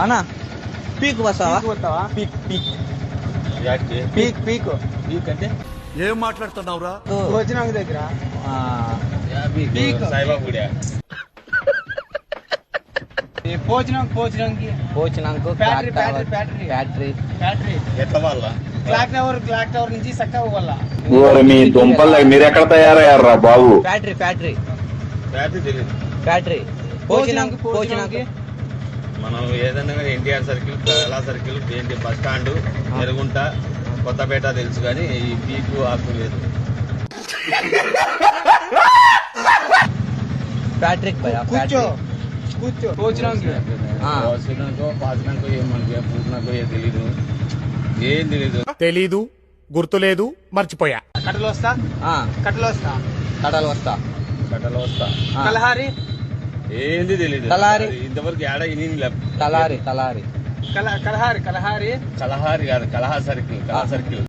అన్నా పీక్ వస్తావా? పోతావా? Peak peak peak peak peak అంటే ఏం మాట్లాడుతున్నావురా? భోజనం దగ్గర ఆ, పీక్ సాయిబాబా గుడి పోచినాంకి పోచినాకు బ్యాటరీ, బ్యాటరీ బ్యాటరీ. ఎట్ల వల్ల క్లాక్ టవర్ నుంచి చక్కగా పోవాలా. ఓరి మీ దుంపలు మీరెక్కడ తయారయ్యారా బాబు? ఫ్యాక్టరీ ఫ్యాక్టరీ బ్యాటరీ తెలియదు. ఫ్యాక్టరీ పోచినాకు పోచినాకు మనం ఏదన్నా కానీ ఎన్టీఆర్ సర్కిల్, కళా సర్కిల్, ఏంటి బస్ స్టాండ్, ఎరుగుంట, కొత్తపేట తెలుసు కానీ ఈ పీకు ఆకు లేదు. ఫ్యాక్టరీ కూర్చో పోచినాంకి పాసినాకో ఏమనుకో పూసినాకో ఏ తెలీదు, ఏం తెలీదు. తెలీదు, గుర్తులేదు, మర్చిపోయా. కట్టలు వస్తా కడలు వస్తా కట్టలో వస్తా. కలహారి ఏంది తెలీదు. తలారి. ఇంతవరకు ఏడా ఇని తలారి కలహారి కలహారి కాదు, కలహా సర్కిల్, కళా సర్కిల్.